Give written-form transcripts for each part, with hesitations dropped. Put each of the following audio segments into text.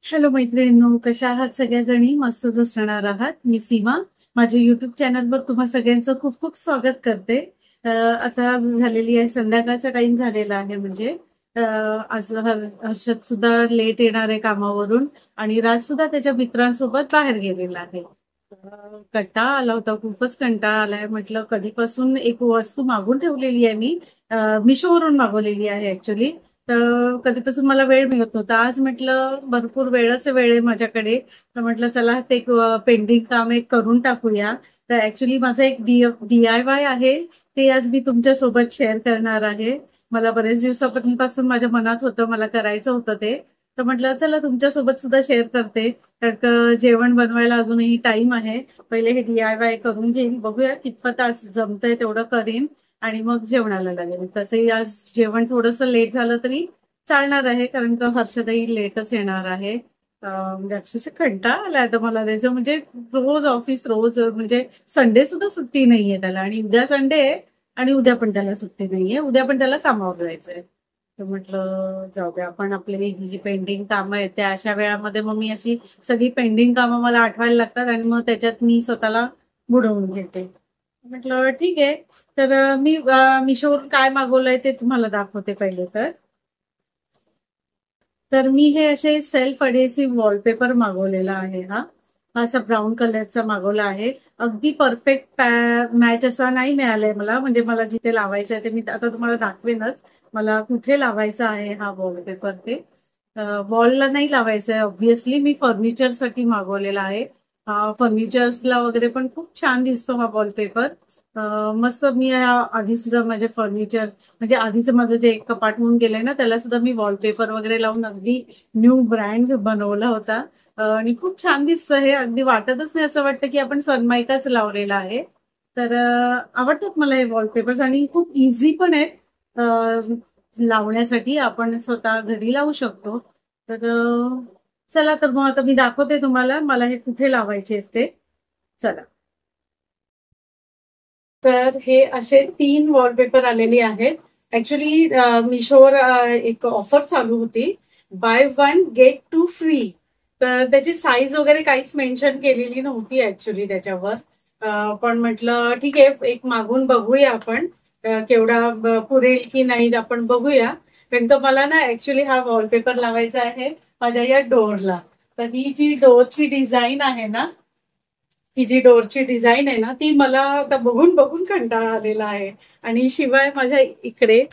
Hello मैत्रिणींनो, कशा आहात सगळ्याजणी? मस्तच असणार आहात. मी सीमा माझ्या युट्यूब चॅनलवर तुम्हा सगळ्यांचं खूप खूप स्वागत करते. आता झालेली आहे, संध्याकाळचा टाइम झालेला आहे. म्हणजे आज हर्षद सुद्धा लेट येणार आहे कामावरून आणि राज सुद्धा त्याच्या मित्रांसोबत बाहेर गेलेला आहे. कंटाळा आला होता, खूपच कंटाळा आलाय. म्हटलं कधीपासून एक वस्तू मागून ठेवलेली आहे मी, मिशोवरून मागवलेली आहे ऍक्च्युली. तर कधीपासून मला वेळ मिळत नव्हता. आज म्हटलं भरपूर वेळ आहे माझ्याकडे, तर म्हटलं चला ते पेंडिंग काम एक करून टाकूया. तर ऍक्च्युली माझं एक DIY आहे, ते आज मी तुमच्या सोबत शेअर करणार आहे. मला बरेच दिवसापासून माझ्या मनात होतं, मला करायचं होतं ते. तर म्हटलं चला तुमच्यासोबत सुद्धा शेअर करते, कारण का जेवण बनवायला अजूनही टाइम आहे. पहिले हे DIY करून घेईन, बघूया कितपत आज जमतंय तेवढं करीन आणि मग जेवणाला लागेल. तसंही आज जेवण थोडंसं लेट झालं तरी चालणार आहे, कारण का हर्षदही लेटच येणार आहे. म्हणजे अक्षरशः कंटाळा आलाय आता मला त्याचं. म्हणजे रोज ऑफिस, रोज म्हणजे संडे सुद्धा सुट्टी नाहीये त्याला, आणि उद्या संडे आहे आणि उद्या पण त्याला सुट्टी नाहीये, उद्या पण त्याला कामावर जायचंय. तर म्हटलं जाऊ द्या, आपण आपली ही जी पेंडिंग कामं आहेत त्या अशा वेळामध्ये मग मी अशी सगळी पेंडिंग कामं मला आठवायला लागतात आणि मग त्याच्यात मी स्वतःला बुडवून घेते. म्हटलं ठीक आहे. तर मी मिशोवरून काय मागवलंय ते तुम्हाला दाखवते पहिले. तर मी हे असे सेल्फ अडेसिव्ह वॉलपेपर मागवलेला आहे. हा असा ब्राऊन कलरचा मागवला आहे. अगदी परफेक्ट मॅच असा नाही मिळालाय मला, म्हणजे मला जिथे लावायचं आहे ते मी आता तुम्हाला दाखवेनच. मला कुठे लावायचा आहे हा वॉलपेपर ते वॉलला नाही लावायचं आहे. ऑब्व्हियसली मी फर्निचरसाठी मागवलेला आहे. फर्निचर्सला वगैरे पण खूप छान दिसतो हा वॉलपेपर. मस्त. मी आधी सुद्धा माझे फर्निचर, म्हणजे आधीचं माझं जे कपाट होऊन गेलंय ना, त्याला सुद्धा मी वॉलपेपर वगैरे लावून अगदी न्यू ब्रँड बनवला होता. आणि खूप छान दिसतं हे. अगदी वाटतच नाही असं वाटतं की आपण सनमायकाच लावलेला आहे. तर आवडतात मला हे वॉलपेपर्स आणि खूप इझी पण आहेत लावण्यासाठी. आपण स्वतः घरी लावू शकतो. तर चला, तर मग आता मी दाखवते तुम्हाला मला हे कुठे लावायचे आहेत ते. चला. तर हे असे 3 वॉलपेपर आलेले आहेत. ऍक्च्युली मिशोवर एक ऑफर चालू होती, buy one get two free. तर त्याची साईज वगैरे काहीच मेन्शन केलेली नव्हती ऍक्च्युली त्याच्यावर. पण म्हटलं ठीक आहे, एक मागून बघूया आपण केवढा पुरेल की नाही, आपण बघूया. कारण का मला ना ऍक्च्युली हा वॉलपेपर लावायचा आहे माझ्या या डोअरला. तर ही जी डोअरची डिझाईन आहे ना, ही जी डोअरची डिझाईन आहे ना, ती मला आता बघून बघून कंटाळा आलेला आहे. आणि शिवाय माझ्या इकडे,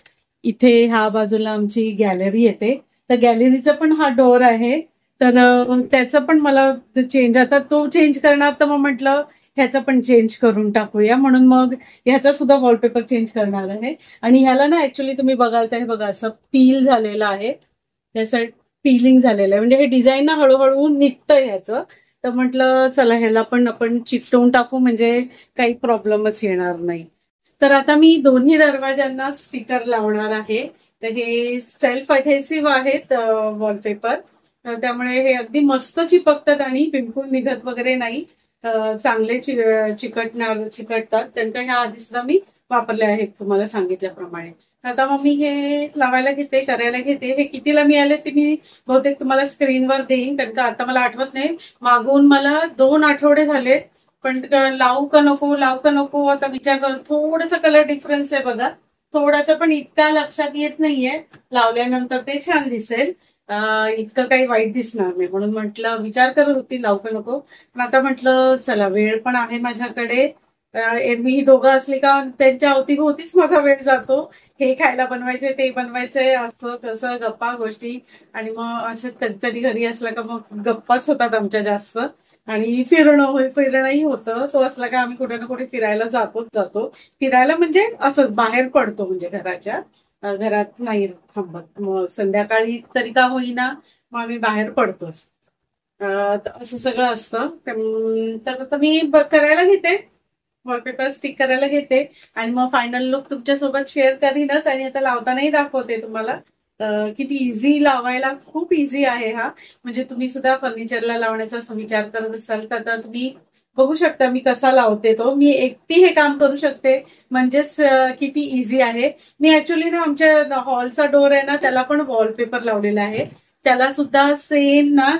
इथे ह्या बाजूला आमची गॅलरी येते, तर गॅलरीचा पण हा डोअर आहे. तर त्याचं पण मला चेंज, आता तो चेंज करणार, तर मग म्हटलं ह्याचा पण चेंज करून टाकूया, म्हणून मग ह्याचा सुद्धा वॉलपेपर चेंज करणार आहे. आणि ह्याला ना ऍक्च्युली तुम्ही बघाल तर हे बघा, असं पील झालेलं आहे, त्याचं पीलिंग झालेलं आहे. म्हणजे हे डिझाईन ना हळूहळू निघतंय ह्याचं. तर म्हटलं चला ह्याला पण आपण चिकटवून टाकू, म्हणजे काही प्रॉब्लेमच येणार नाही. तर आता मी दोन्ही दरवाजांना स्टिकर लावणार आहे. तर हे सेल्फ अडेसिव्ह आहेत वॉलपेपर, त्यामुळे हे अगदी मस्त चिपकतात आणि बिलकुल निघत वगैरे नाही. चांगले चिकटतात. त्यांच्या ह्या आधी सुद्धा मी वापरले आहेत तुम्हाला सांगितल्याप्रमाणे. आता मग मी हे लावायला घेते, करायला घेते. हे कितीला मिळाले ते मी बहुतेक तुम्हाला स्क्रीनवर देईन, कारण का आता मला आठवत नाही. मागून मला 2 आठवडे झाले, पण लावू का नको, लावू का नको आता विचार करतो. थोडासा कलर डिफरन्स आहे बघा, थोडासा, पण इतका लक्षात येत नाहीये. लावल्यानंतर ते छान दिसेल, इतकं काही वाईट दिसणार नाही, म्हणून म्हटलं विचार करत होती लावू का नको. पण आता म्हटलं चला, वेळ पण आहे माझ्याकडे. मी ही दोघं असली का त्यांच्या अवतीभोवतीच माझा वेळ जातो. हे खायला बनवायचंय, ते बनवायचंय, असं तसं गप्पा गोष्टी. आणि मग अशा कधीतरी घरी असला का मग गप्पाच होतात आमच्या जास्त. आणि फिरणंही होतं. तो असला का आम्ही कुठे ना कुठे फिरायला जातो. फिरायला म्हणजे असंच बाहेर पडतो, म्हणजे घरात नाही थांबत. मग संध्याकाळी तरी का होईना मग आम्ही बाहेर पडतोच. तर असं सगळं असतं. तर आता मी करायला घेते, वॉलपेपर स्टिक करायला घेते आणि मग फायनल लुक तुमच्यासोबत शेअर करीनच. आणि आता लावतानाही दाखवते तुम्हाला किती इझी, लावायला खूप इझी आहे हा. म्हणजे तुम्ही सुद्धा फर्निचरला लावण्याचा विचार करत असाल तर आता तुम्ही बघू शकता मी कसा लावते तो. मी एकटी हे काम करू शकते, म्हणजेच किती इझी आहे. मी ऍक्च्युली ना आमच्या हॉलचा डोअर आहे ना, त्याला पण वॉलपेपर लावलेला आहे. त्याला सुद्धा सेम ना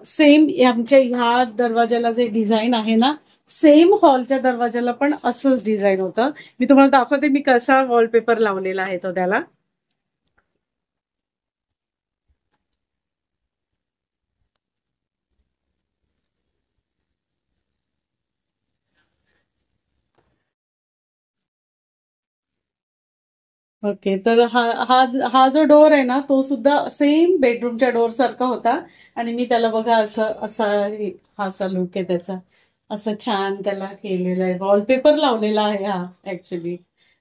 सेम आमच्या ह्या दरवाजाला जे डिझाईन आहे ना, सेम हॉलच्या दरवाजाला पण असंच डिझाईन होतं. मी तुम्हाला दाखवते मी कसा वॉलपेपर लावलेला आहे तो त्याला. ओके, तर हा हा हा जो डोर आहे ना, तो सुद्धा सेम बेडरूमच्या डोर सारखा होता. आणि मी त्याला बघा असं असा हा असा लुक आहे त्याचा, असं छान त्याला केलेला आहे, वॉलपेपर लावलेला आहे हा ऍक्च्युली.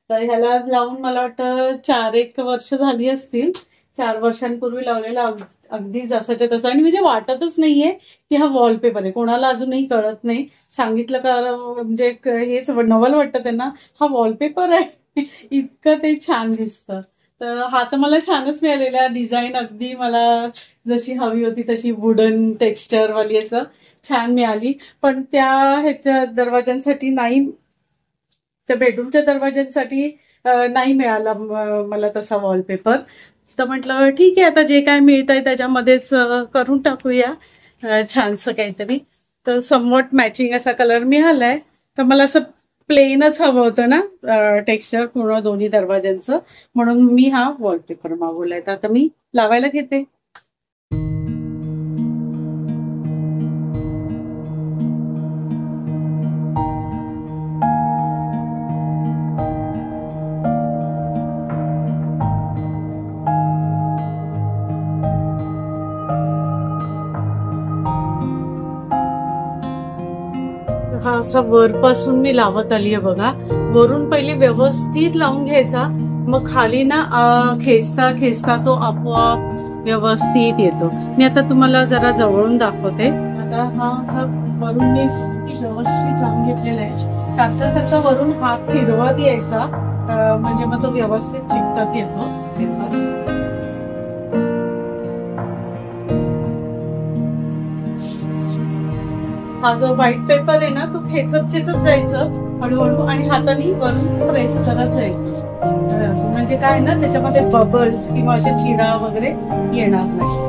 तर ह्याला लावून मला वाटतं 4-1 वर्ष झाली असतील. 4 वर्षांपूर्वी लावलेला, अगदी जसाच्या तसा. आणि म्हणजे वाटतच नाहीये की हा वॉलपेपर आहे, कोणाला अजूनही कळत नाही. सांगितलं का म्हणजे हेच नवल वाटतं त्यांना, हा वॉलपेपर आहे. इतकं ते छान दिसतं. तर हा तर मला छानच मिळालेला डिझाईन, अगदी मला जशी हवी होती तशी वुडन टेक्स्चर वाली असं छान मिळाली. पण त्या ह्याच्या दरवाजांसाठी नाही, त्या बेडरूमच्या दरवाजांसाठी नाही मिळाला मला तसा वॉलपेपर. तर म्हटलं ठीक आहे, आता जे काय मिळतंय त्याच्यामध्येच करून टाकूया छानसं काहीतरी. तर समवॉट मॅचिंग असा कलर मिळालाय. तर मला असं प्लेनच हवं होतं ना टेक्स्चर पूर्ण दोन्ही दरवाजांचं, म्हणून मी हा वॉलपेपर मागवलाय. तर आता मी लावायला घेते. हा असा वरपासून मी लावत आलीये बघा. वरून पहिले व्यवस्थित लावून घ्यायचा, मग खाली ना खेचता खेचता तो आपोआप व्यवस्थित येतो. मी आता तुम्हाला जरा जवळून दाखवते. आता हा असा वरून मी व्यवस्थित लावून घेतलेला आहे. सारखा वरून हात फिरवत यायचा, म्हणजे मग तो व्यवस्थित चिकटत येतो. हा जो व्हाईट पेपर आहे ना, तो खेचत खेचत जायचं हळूहळू, आणि हाताने वरून प्रेस करत जायचं. म्हणजे काय ना, त्याच्यामध्ये बबल्स किंवा असे चिरा वगैरे येणार नाही.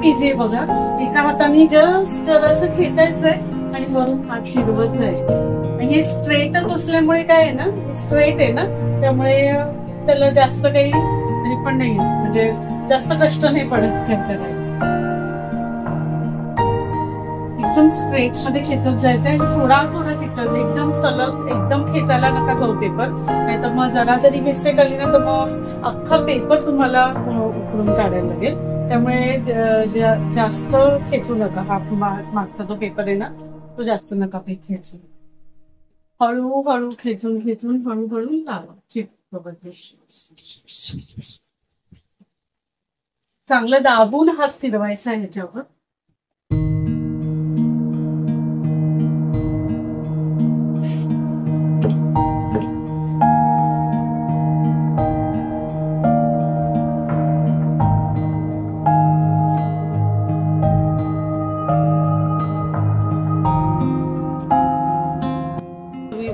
इझी आहे बघा. एका हाताने जस्ट जरासं खेचायचंय आणि वरून हात फिरवत जायचं. आणि हे स्ट्रेटच असल्यामुळे काय आहे ना, स्ट्रेट आहे ना, त्यामुळे त्याला जास्त काही हे पण नाही, म्हणजे जास्त कष्ट नाही पडत खेळताना. एकदम स्ट्रेट मध्ये खेचत जायचं आणि थोडा थोडा चिकटायचं, एकदम सलग एकदम खेचायला नका जाऊ पेपर, नाही तर मग जरा तरी मिस्टेक आली ना तर मग अख्खा पेपर तुम्हाला उकळून काढायला लागेल. त्यामुळे जास्त खेचू नका. हा मागचा जो पेपर आहे ना, तो जास्त नका खेचू. हळूहळू खेचून खेचून हळूहळू लावा चिपकत. चांगलं दाबून हात फिरवायचा ह्याच्यावर.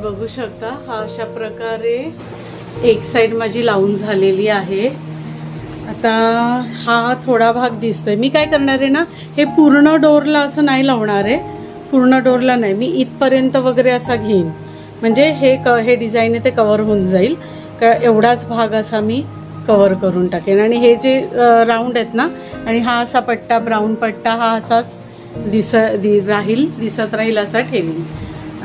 बघू शकता, हा अशा प्रकारे एक साइड माझी लावून झालेली आहे. आता हा थोडा भाग दिसतोय. मी काय करणार आहे ना, हे पूर्ण डोरला असं नाही लावणार आहे. पूर्ण डोरला नाही, मी इथपर्यंत वगैरे असा घेईन, म्हणजे हे डिझाईन आहे ते कव्हर होऊन जाईल. एवढाच भाग असा मी कव्हर करून टाकेन. आणि हे जे राऊंड आहेत ना, आणि हा असा पट्टा ब्राऊन पट्टा हा असाच दिसत राहील असा ठेवीन.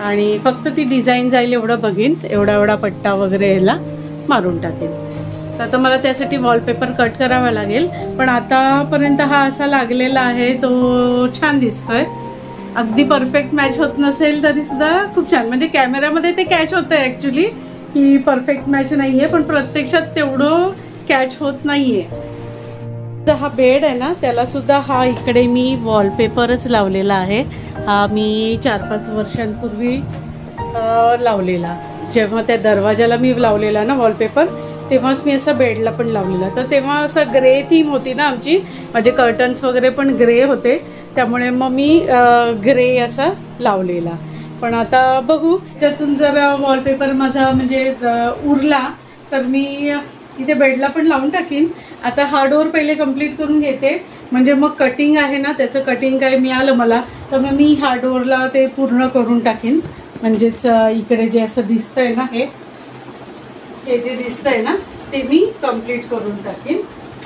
आणि फक्त ती डिझाईन जाईल एवढं बघीन, एवढा पट्टा वगैरे ह्याला मारून टाकेन. तर आता मला त्यासाठी वॉलपेपर कट करावा लागेल. पण आतापर्यंत हा असा लागलेला आहे, तो छान दिसतोय. अगदी परफेक्ट मॅच होत नसेल तरी सुद्धा खूप छान, म्हणजे कॅमेऱ्यामध्ये ते कॅच होतंय ऍक्च्युली की परफेक्ट मॅच नाहीये, पण प्रत्यक्षात तेवढं कॅच होत नाहीये. हा बेड आहे ना, त्याला सुद्धा हा इकडे मी वॉलपेपरच लावलेला आहे. हा मी 4-5 वर्षांपूर्वी लावलेला. जेव्हा त्या दरवाजाला मी लावलेला ना वॉलपेपर, तेव्हाच मी असा बेडला पण लावलेला. तर तेव्हा असं ग्रे थीम होती ना आमची, माझे कर्टन्स वगैरे पण ग्रे होते, त्यामुळे मग मी ग्रे असा लावलेला. पण आता बघू, त्यातून जर वॉलपेपर माझा म्हणजे उरला तर मी इथे बेडला पण लावून टाकीन. आता हा डोर पहिले कम्प्लीट करून घेते, म्हणजे मग कटिंग आहे ना त्याचं कटिंग काय मिळालं मला तर मग मी हा डोरला ते पूर्ण करून टाकीन. म्हणजेच इकडे जे असं दिसतंय ना हे जे दिसतंय ना ते मी कम्प्लीट करून टाकीन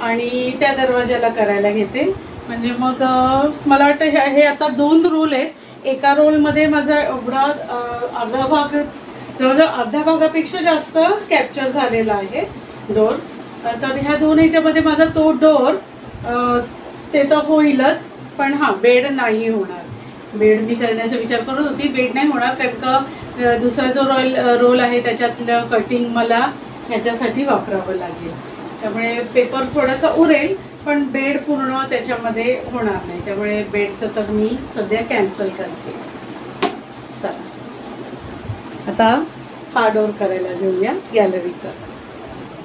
आणि त्या दरवाजाला करायला घेते. म्हणजे मग मला वाटतं हे आता 2 रोल आहेत. एका रोलमध्ये माझा एवढा अर्धा भाग, जवळजवळ अर्ध्या भागापेक्षा जास्त कॅप्चर झालेला आहे डोर. तर ह्या 2 ह्याच्यामध्ये माझा तो डोर ते तर होईलच, पण हा बेड नाही होणार. बेड मी करण्याचा विचार करत होती, बेड नाही होणार कारण का दुसरा जो रोल आहे त्याच्यातलं कटिंग मला ह्याच्यासाठी वापरावं लागेल. त्यामुळे पेपर थोडासा उरेल पण बेड पूर्ण त्याच्यामध्ये होणार नाही. त्यामुळे बेडचं तर मी सध्या कॅन्सल करते. चला आता हा डोर करायला घेऊया गॅलरीचा.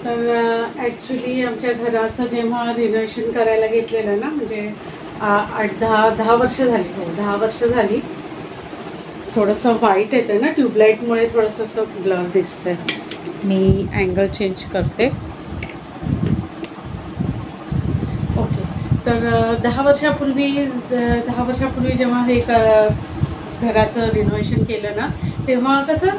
तर ॲक्च्युली आमच्या घराचं जेव्हा रिनोव्हेशन करायला घेतलेलं ना, म्हणजे 8-10 वर्ष झाली. हो 10 वर्ष झाली. थोडंसं व्हाईट येतं ना ट्यूबलाईटमुळे, थोडंसं असं ब्लर दिसतंय. मी अँगल चेंज करते. ओके. तर 10 वर्षापूर्वी जेव्हा हे घराचं रिनोव्हेशन केलं ना तेव्हा कसं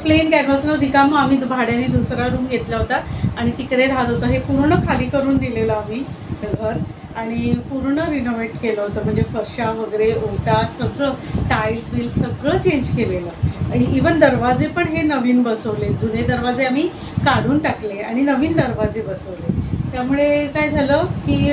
प्लेन कॅनव्हासनं रिकामं आम्ही भाड्याने दुसरा रूम घेतला होता आणि तिकडे राहत होतो. हे पूर्ण खाली करून दिलेलं आम्ही घर आणि पूर्ण रिनोव्हेट केलं होतं. म्हणजे फरशा वगैरे, ओटा सगळं, टाईल्स बिल्स सगळं चेंज केलेलं. इवन दरवाजे पण हे नवीन बसवले. जुने दरवाजे आम्ही काढून टाकले आणि नवीन दरवाजे बसवले. त्यामुळे काय झालं की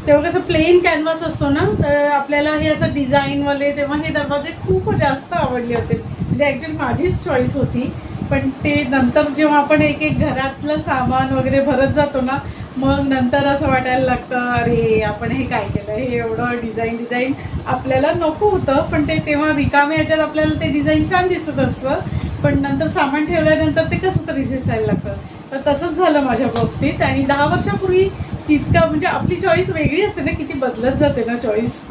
तेव्हा कसं प्लेन कॅनव्हास असतो ना तर आपल्याला हे असं डिझाईनवाले, तेव्हा हे दरवाजे खूप जास्त आवडले होते. म्हणजे ॲक्च्युली माझीच चॉईस होती. पण ते नंतर जेव्हा आपण एक एक घरातलं सामान वगैरे भरत जातो ना मग नंतर असं वाटायला लागतं अरे आपण हे काय केलं, हे एवढं डिझाईन आपल्याला नको होतं. पण ते तेव्हा रिकामे याच्यात आपल्याला ते डिझाईन छान दिसत असतं, पण नंतर सामान ठेवल्यानंतर ते कसं तरी दिसायला लागतं. तर तसंच झालं माझ्या बाबतीत. आणि 10 वर्षापूर्वी तितकं म्हणजे आपली चॉईस वेगळी असते ना, किती बदलत जाते ना चॉईस.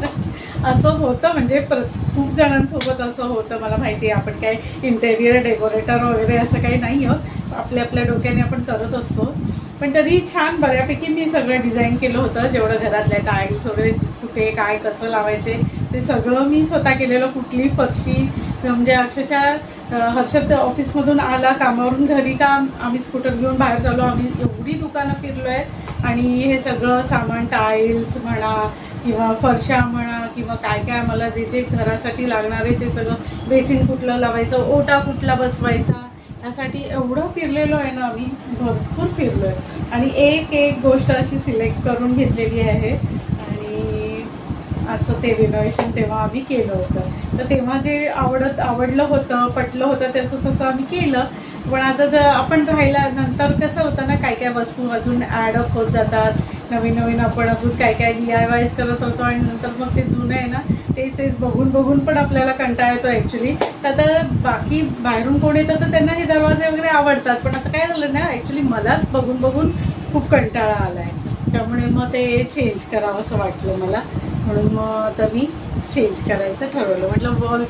असं होतं. म्हणजे खूप जणांसोबत असं होतं. मला माहिती आहे आपण काय इंटेरियर डेकोरेटर वगैरे असं काही नाही आहोत, आपल्या डोक्याने आपण करत असतो. पण तरी छान बऱ्यापैकी मी सगळं डिझाईन केलं होतं. जेवढं घरातल्या टाईल्स वगैरे कुठे काय कसं लावायचे ते सगळं मी स्वतः केलेलं. कुठली फरशी म्हणजे अक्षरशः हर्षद ऑफिसमधून आला कामावरून घरी का आम्ही स्कूटर घेऊन बाहेर चाललो. आम्ही एवढी दुकानं फिरलोय आणि हे सगळं सामान टाईल्स म्हणा किंवा फरशा म्हणा किंवा काय काय मला जे जे घरासाठी लागणार आहे ते सगळं, बेसिन कुठलं लावायचं, ओटा कुठला बसवायचा, यासाठी एवढं फिरलेलो आहे ना आम्ही, भरपूर फिरलोय. आणि एक एक गोष्ट अशी सिलेक्ट करून घेतलेली आहे. आणि असं ते रिनोव्हेशन तेव्हा आम्ही केलं होतं. तर तेव्हा जे आवडलं होतं, पटलं होतं तसं आम्ही केलं. पण आता आपण राहिला नंतर कसं होतं ना, काय काय वस्तू अजून ॲडअप होत जातात. नवीन आपण अजून काय काय DIYs करत होतो आणि नंतर मग ते जुनं आहे ना तेच बघून पण आपल्याला कंटाळा येतो ॲक्च्युली. तर आता बाकी बाहेरून कोण येतं तर त्यांना हे दरवाजे वगैरे आवडतात, पण आता काय झालं ना ॲक्च्युली मलाच बघून खूप कंटाळा आलाय. त्यामुळे मग ते चेंज करावं असं वाटलं मला. म्हणून मग आता मी चेंज करायचं ठरवलं. म्हटलं वॉल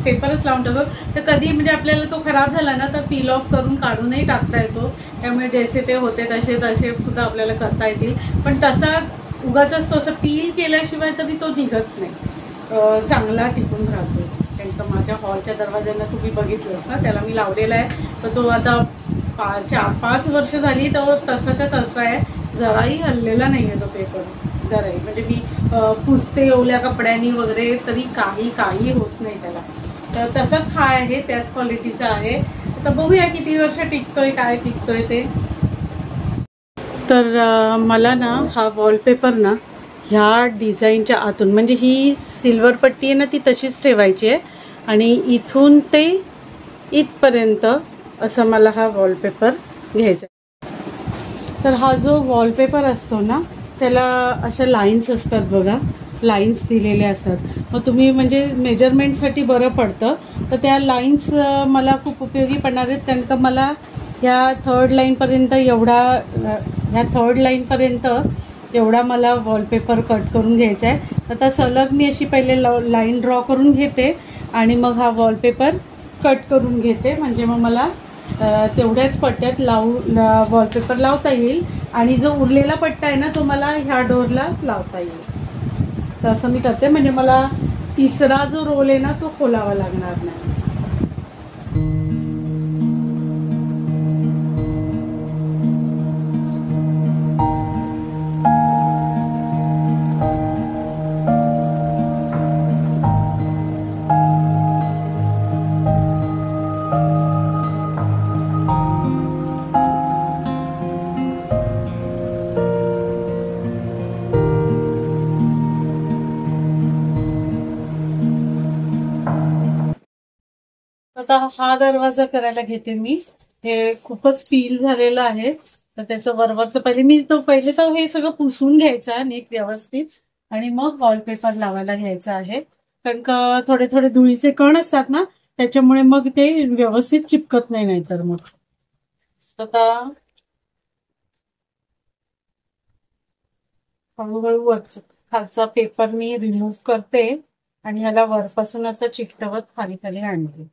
पेपरच लावून टाकू. तर कधी म्हणजे आपल्याला तो खराब झाला ना तर पील ऑफ करून काढूनही टाकता येतो. त्यामुळे जैसे ते होते तसे सुद्धा आपल्याला करता येतील. पण तसा उगाच तो असं पील केल्याशिवाय तरी तो निघत नाही, चांगला टिकून राहतो. कारण का माझ्या हॉलच्या दरवाज्यांना तुम्ही बघितलंस ना, त्याला मी लावलेला आहे. तर तो आता 4-5 वर्ष झाली तो तसाच्या तसा आहे, जराही हललेला नाही आहे तो पेपर जराही. म्हणजे मी पुसते ओल्या कपड्यांनी वगैरे तरी काही होत नाही त्याला. तर तसाच हा आहे, त्याच क्वालिटीचा आहे. आता बघूया किती वर्ष टिकतोय, काय टिकतोय ते. तर मला ना हा वॉलपेपर ना ह्या डिझाईनच्या आतून, म्हणजे ही सिल्वर पट्टी आहे ना ती तशीच ठेवायची आहे आणि इथून ते इथपर्यंत असं मला हा वॉलपेपर घ्यायचा. तर हा जो वॉलपेपर असतो ना त्याला अशा लाईन्स असतात बघा, लाईन्स दिलेले असतात. मग तुम्ही म्हणजे मेजरमेंटसाठी बरं पडतं. तर त्या लाईन्स मला खूप उपयोगी पडणार आहेत. कारण का मला ह्या थर्ड लाईनपर्यंत एवढा मला वॉलपेपर कट करून घ्यायचा आहे. आता सलग मी अशी पहिले लाईन ड्रॉ करून घेते आणि मग हा वॉलपेपर कट करून घेते. म्हणजे मग मला तेवढ्याच पट्ट्यात वॉलपेपर लावता येईल आणि जो उरलेला पट्टा आहे ना तो मला ह्या डोअरला लावता येईल. तर असं मी करते, म्हणजे मला तिसरा जो रोल आहे ना तो खोलावा लागणार नाही. आता हा दरवाजा करायला घेते मी. हे खूपच पील झालेलं आहे, तर त्याचं वरवरचं पहिले तर हे सगळं पुसून घ्यायचं आहे नीट व्यवस्थित आणि मग वॉलपेपर लावायला घ्यायचा आहे. कारण का थोडे थोडे धुळीचे कण असतात ना, त्याच्यामुळे मग ते व्यवस्थित चिपकत नाही. नाहीतर मग आता हळूहळू खालचा पेपर मी रिमूव्ह करते आणि ह्याला वरपासून असं चिकटवत खाली खाली आणते,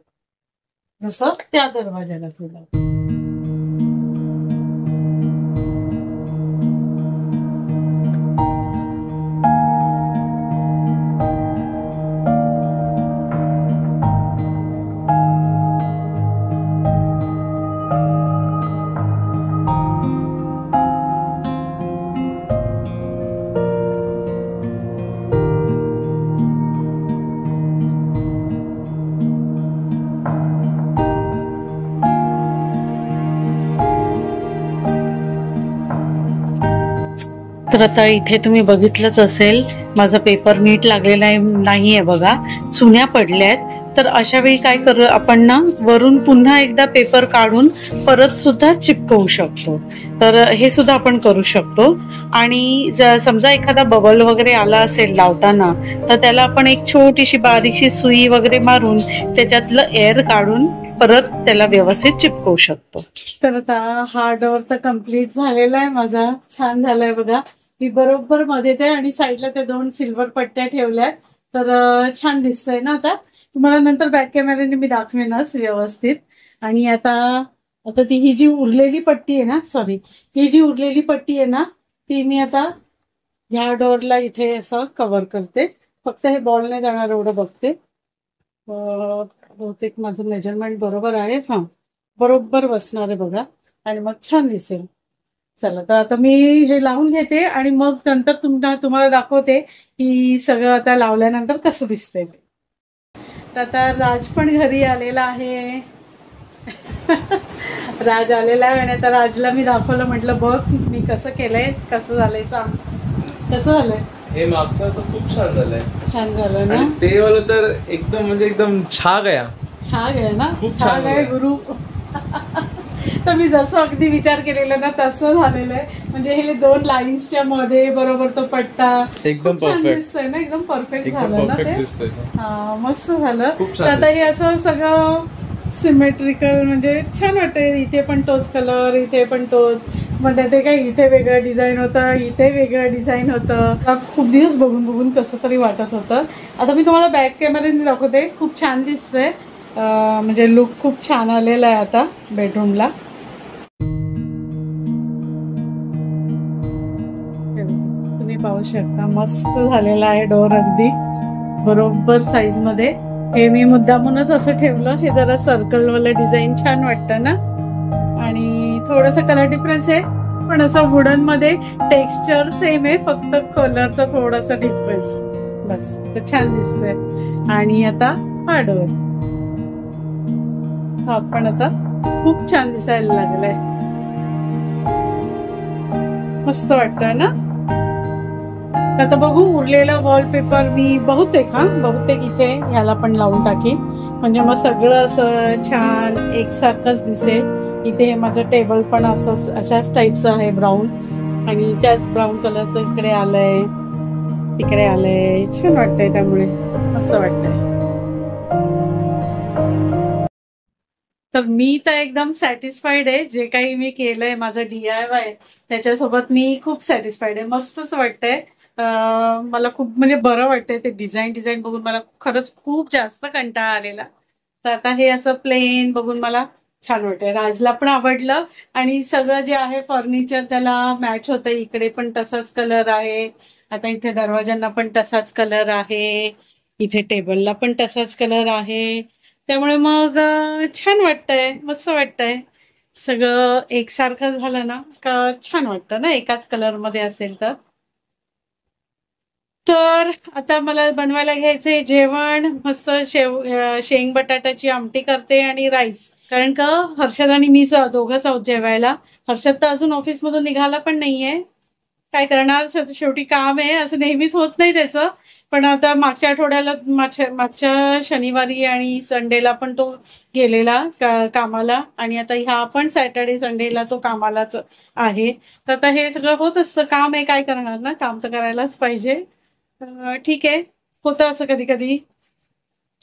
जसं त्या दरवाजाला केलं. तर आता इथे तुम्ही बघितलंच असेल माझा पेपर नीट लागलेला नाहीये बघा, चुन्या पडल्यात. तर अशा वेळी काय करू आपण ना, वरून पुन्हा एकदा पेपर काढून परत सुद्धा चिपकवू शकतो. तर हे सुद्धा आपण करू शकतो. आणि जर समजा एखादा बबल वगैरे आला असेल लावताना, तर त्याला आपण एक छोटीशी बारीकशी सुई वगैरे मारून त्याच्यातलं एअर काढून परत त्याला व्यवस्थित चिपकवू शकतो. तर आता हा डोअर तर कम्प्लीट झालेला आहे माझा. छान झालाय बघा. ही बरोबर मध्ये ते आणि साईडला ते 2 सिल्वर पट्ट्या ठेवल्या, तर छान दिसतंय ना. आता तुम्हाला नंतर बॅक कॅमेऱ्याने मी दाखवेनच व्यवस्थित. आणि आता ही जी उरलेली पट्टी आहे ना, ही जी उरलेली पट्टी आहे ना, ती मी आता ह्या डोअरला इथे असं कव्हर करते. फक्त हे बॉल नाही जाणार एवढं बघते. बहुतेक माझं मेजरमेंट बरोबर आहे. हा, बरोबर बसणार आहे बघा आणि मग छान दिसेल. चला, तर आता मी हे लावून घेते आणि मग नंतर तुम्हाला दाखवते की सगळं आता लावल्यानंतर कसं दिसतंय. तर आता राज पण घरी आलेला आहे. राज आलेला आहे आणि आता राजला मी दाखवलं, म्हटलं बघ मी कसं केलंय, कसं झालंय सांग. कसं झालंय? हे मागचं तर खूप छान झालंय. छान झालं ना. ते वाला तर एकदम म्हणजे एकदम छा गया ना. खूप छान आहे गुरु. तर मी जसं अगदी विचार केलेला ना तसं झालेलं आहे. म्हणजे हे 2 लाईन्सच्या मध्ये बरोबर तो पट्टा एकदम परफेक्ट दिसतोय ना, एकदम परफेक्ट झालं ना ते. हा, मस्त झालं. तर आता हे असं सगळं सिमेट्रिकल म्हणजे छान वाटतंय. इथे पण तोच कलर, इथे पण तोच. म्हणजे ते काय इथे वेगळं डिझाईन होतं, इथे वेगळं डिझाईन होतं. खूप दिवस बघून कसं तरी वाटत होतं. आता मी तुम्हाला बॅक कॅमेऱ्याने दाखवते. खूप छान दिसतंय. म्हणजे लुक खूप छान आलेला आहे आता बेडरूमला. तुम्ही पाहू शकता मस्त झालेला आहे डोअर, अगदी बरोबर साईज मध्ये. हे मी मुद्दामूनच असं ठेवलं. हे जरा सर्कल वाला डिझाईन छान वाटतं ना. आणि थोडस कलर डिफरन्स आहे, पण असं वुडन मध्ये टेक्स्चर सेम आहे, फक्त कलरचा थोडासा डिफरन्स बस. तर छान दिसतंय. आणि आता हा डोअर हा पण आता खूप छान दिसायला लागलाय. मस्त वाटतंय ना. आता बघू उरलेला वॉलपेपर मी बहुतेक इथे ह्याला पण लावून टाकी, म्हणजे मग सगळं असं छान एकसारखंच दिसेल. इथे माझं टेबल पण असं अशाच टाईपचं आहे, ब्राऊन, आणि त्याच ब्राऊन कलरचं इकडे आलंय, तिकडे आलंय. छान वाटतंय, त्यामुळे मस्त वाटतंय. तर मी तर एकदम सॅटिस्फाईड आहे. जे काही मी केलंय माझं DIY त्याच्यासोबत मी खूप सॅटिस्फाईड आहे. मस्तच वाटतंय. मला खूप म्हणजे बरं वाटतंय. ते डिझाईन बघून मला खरंच खूप जास्त कंटाळा आलेला. तर आता हे असं प्लेन बघून मला छान वाटतंय. राजला पण आवडलं आणि सगळं जे आहे फर्निचर त्याला मॅच होतं. इकडे पण तसाच कलर आहे, आता इथे दरवाजांना पण तसाच कलर आहे, इथे टेबलला पण तसाच कलर आहे. त्यामुळे मग छान वाटतंय, मस्त वाटतंय. सगळं एकसारखं झालं ना का छान वाटतं ना एकाच कलर मध्ये असेल तर. तर आता मला बनवायला घ्यायचंय जेवण. मस्त शेंग बटाट्याची आमटी करते आणि राईस. कारण का हर्षद आणि मीच दोघंच आहोत जेवायला. हर्षद तर अजून ऑफिसमधून निघाला पण नाहीये. काय करणार, शेवटी काम आहे, असं नेहमीच होत नाही त्याचं. पण आता मागच्या आठवड्याला मागच्या शनिवारी आणि संडेला पण तो गेलेला कामाला, आणि आता ह्या पण सॅटर्डे संडेला तो कामालाच आहे. तर आता हे सगळं होत असतं, काम आहे, काय करणार ना, काम तर करायलाच पाहिजे. ठीक आहे, होतं असं कधी कधी.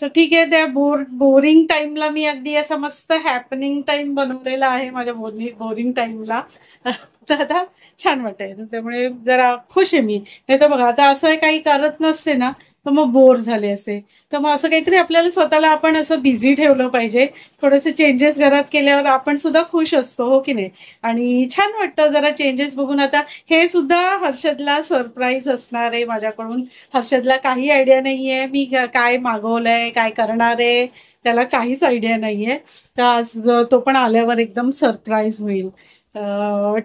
तर ठीक आहे, त्या बोरिंग टाइमला मी अगदी असं मस्त हॅपनिंग टाइम बनवलेला आहे माझ्या बोरिंग टाइमला. तर आता छान वाटतंय, त्यामुळे जरा खुश आहे मी. नाही तर बघा, आता असं काही करत नसते ना तर मग बोर झाले असते. तर मग असं काहीतरी आपल्याला स्वतःला आपण असं बिझी ठेवलं पाहिजे. थोडेसे चेंजेस घरात केल्यावर आपण सुद्धा खुश असतो, हो की नाही. आणि छान वाटतं जरा चेंजेस बघून. आता हे सुद्धा हर्षदला सरप्राईज असणार आहे माझ्याकडून. हर्षदला काही आयडिया नाहीये मी काय मागवलंय, काय करणार आहे, त्याला काहीच आयडिया नाहीये. तर आज तो पण आल्यावर एकदम सरप्राईज होईल.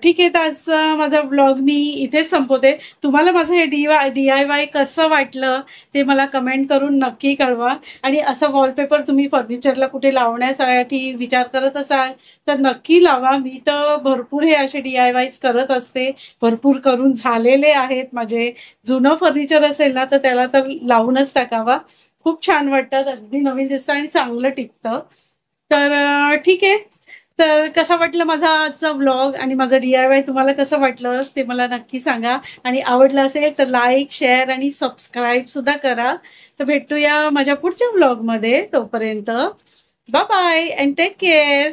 ठीक आहे, तर आज माझा ब्लॉग मी इथेच संपवते. तुम्हाला माझं हे DIY कसं वाटलं ते मला कमेंट करून नक्की कळवा. आणि असं वॉलपेपर तुम्ही फर्निचरला कुठे लावण्यासाठी विचार करत असाल तर नक्की लावा. मी तर भरपूर हे असे DIYs करत असते, भरपूर करून झालेले आहेत माझे. जुनं फर्निचर असेल ना तर त्याला तर लावूनच टाकावा. खूप छान वाटतं, अगदी नवीन दिसतं आणि चांगलं टिकतं. तर ठीक आहे. तर कसा वाटलं माझा आजचा व्लॉग आणि माझं DIY तुम्हाला कसं वाटलं ते मला नक्की सांगा. आणि आवडलं असेल तर लाईक, शेअर आणि सबस्क्राईब सुद्धा करा. तर भेटूया माझ्या पुढच्या व्लॉगमध्ये. तोपर्यंत bye bye and take care.